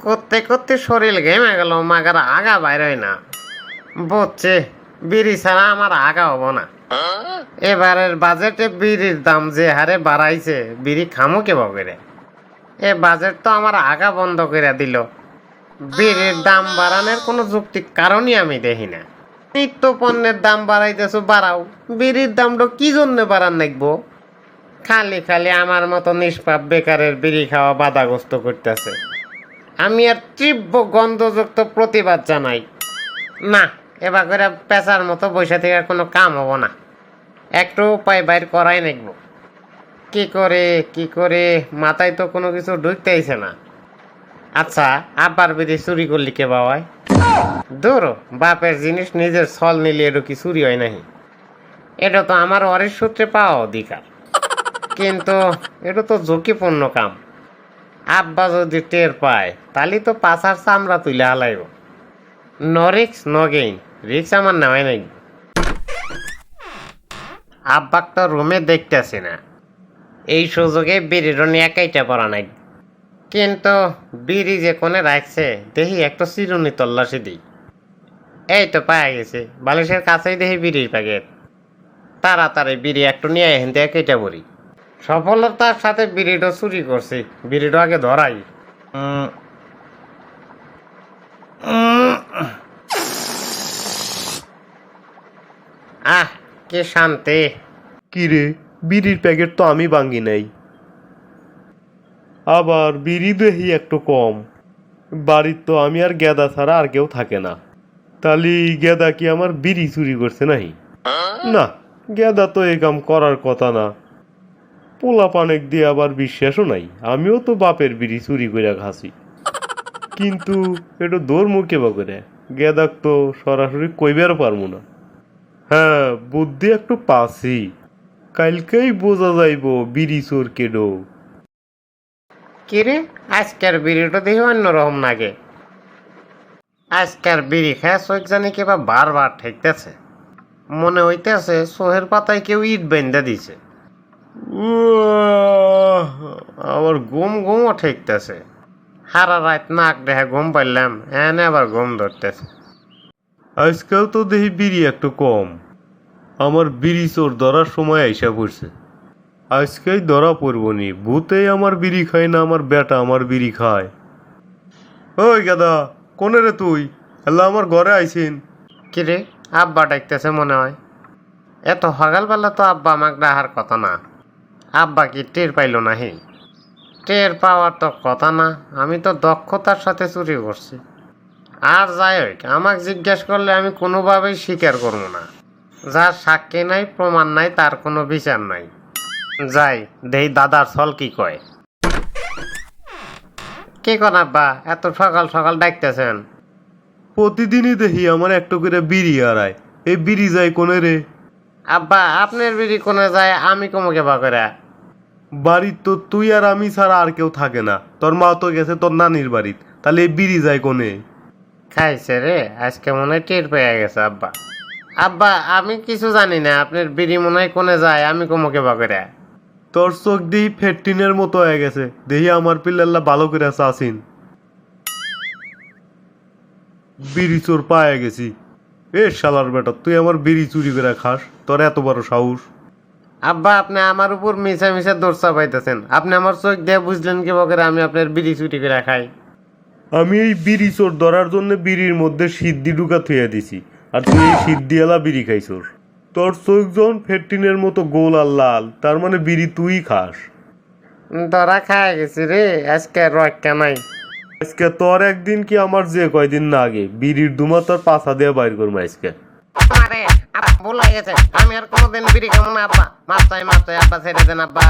করতে করতে শরীর ঘেমে গেল, মাগার আগা বাইর হয় না। বুঝছে বিড়ি ছাড়া আমার আগা হবো না। এবারের বাজেটে বিড়ির দাম যে হারে বাড়াইছে, বিড়ি খামো কে বগেরে। এ বাজেট তো আমার আগা বন্ধ করে দিল। বিড়ির দাম বাড়ানোর কোনো যৌক্তিক কারণই আমি দেখি না। নিত্য পণ্যের দাম বাড়াইতেছো, বাড়াও, বিড়ির দামটা কি জন্য বাড়ান নাকবো? খালি খালি আমার মতো নিষ্পাপ বেকারের বিড়ি খাওয়া বাধাগ্রস্ত করতেছে। আমি আর তীব্র গন্ধযুক্ত প্রতিবাদ জানাই। না, এবার করে পেশার মতো বসে থেকে কোনো কাম হবো না। একটু উপায় বাইর করাই নাকব। কি করে মাথায় তো কোনো কিছু ঢুকতেইছে না। আচ্ছা, আব্বার বিড়ি চুরি করলি কে বাবাই? দূর, বাপের জিনিস নিজের ছল নিলে এটা কি চুরি হয় নাহি? এটা তো আমার ওয়ারিশ সূত্রে পাওয়া অধিকার। কিন্তু এটা তো ঝুঁকিপূর্ণ কাম। আব্বা যদি টের পায় তাহলে তো পাছার চামড়া তুলে হালাইব। নো রিক্স নো গেইন, রিক্স আমার নেওয়াই নাই। আব্বাক তো রুমে দেখতেছি না, এই সুযোগে বিড়ির একাইটা পড়া নাই। কিন্তু বিড়ি যে কোনে রাখছে দেখি একটা চিরুনি তল্লাশি দিই। এই তো পাওয়া গেছে, বালিশের কাছেই দেখি বিড়ির প্যাকেট। তাড়াতাড়ি বিড়ি একটু নিয়ে এখান থেকে কেটে পড়ি। সফলতার সাথে বিড়িটা চুরি করছি, বিড়িটা আগে ধরাই। আহ, কি শান্তি। কিরে, বিড়ির প্যাকেট তো আমি ভাঙ্গি নাই। আবার বিড়ি দেহি একটু কম। বাড়ির তো আমি আর গেদা ছাড়া আর কেউ থাকে না। তালি গেদা কি আমার বিড়ি চুরি করছে নাহি? না, গেদা তো এই কাম করার কথা না। পোলা পানেক দিয়ে আবার বিশ্বাসও নাই আমিও তো বাপের বিড়ি চুরি করে খাসি। কিন্তু এটা দৌড় মুখে বকরে গেদাক তো সরাসরি কইবার পারবো না। হ্যাঁ, বুদ্ধি একটু পাছি। কালকেই বোঝা যাইব বিড়ি চোর কেডো। কিরে, আজকের বিড়িটা দেখি অন্যরকম লাগে। আজকের বিড়ি খায় চোখ জানি কিবা বারবার ঠেকতেছে। মনে হইতেছে সোহের পাতায় কেউ ইট বেঁধে দিছে। আবার ঘুম ঘুমও ঠেকতেছে। সারা রাত নাক দেখে ঘুম পাইলাম, এনে আবার ঘুম ধরতেছে। আজকাল তো দেখি বিড়ি একটু কম। আমার বিড়ি চোর ধরার সময় আইসা পড়ছে। আজকেই ধরা পড়ব নি, ভূতেই আমার বিড়ি খায় না, আমার বেটা আমার বিড়ি খায়। ওই গাদা, কোনে রে তুই? আল্লাহ আমার ঘরে আইসিন। কিরে, আব্বা ডাকতেছে মনে হয়। এত সকালবেলা তো আব্বা আমাকে ডাকার কথা না। আব্বা কি টের পাইল নাহি? টের পাওয়ার তো কথা না, আমি তো দক্ষতার সাথে চুরি করছি। আর যাই হোক, আমাকে জিজ্ঞেস করলে আমি কোনোভাবেই স্বীকার করবো না। যার সাক্ষী নাই, প্রমাণ নাই, তার কোনো বিচার নাই। যাই দেই দাদার ছল কি কয়। কি কন আব্বা, এত সকাল সকাল ডাকতেছেন? প্রতিদিনই দেখি আমার একটু করে বিড়ি হারায়। এই বিড়ি যায় কোনে রে? আব্বা, আপনার বিড়ি কোনে যায় আমি কমকে বা করে? বাড়ির তো তুই আর আমি ছাড়া আর কেউ থাকে না। তোর মা তো গেছে তোর নানির বাড়িত, তাহলে এই বিড়ি যায় কোনে? খাইছে রে, আজকে মনে হয় টের পেয়ে গেছে আব্বা। আব্বা, আমি কিছু জানি না, আপনার বিড়ি মনে হয় কোনে যায় আমি কমকে বা করে? তোর চোখ দেখি ফেটটিনের মতো হয়ে গেছে, দেখি আমার পিল্লাল্লা ভালো করে চাচিন। বিড়ি চোর পায়ে গেছি। এ শালার বেটা, তুই আমার বিড়ি চুরি করে খাস? তোর এত বড় সাহস? আব্বা, আপনি আমার উপর মিশা মিশা দৌড় চাপাইতেছেন। আপনি আমার চোখ দিয়ে বুঝলেন কি বকরে আমি আপনার বিড়ি চুরি করে খাই? আমি এই বিড়ি চোর ধরার জন্য বিড়ির মধ্যে সিদ্ধি ঢুকা থুয়ে দিছি, আর তুই এই সিদ্ধিওয়ালা বিড়ি খাইছস। তোর চোখ যখন ফেটটিনের মতো গোল আর লাল, তার মানে বিড়ি তুই খাস। ধরা খায় গেছি রে, আজকে রক্ষা নাই। আজকে তোর একদিন কি আমার যে কয়দিন না আগে বিড়ির দুমা তোর পাছা দিয়ে বাইর করবো আজকে। আরে আব্বা, ভুল হয়ে গেছে, আমি আর কোনোদিন বিড়ি খাবো না আব্বা। মাপ চাই আব্বা, ছেড়ে দেন আব্বা।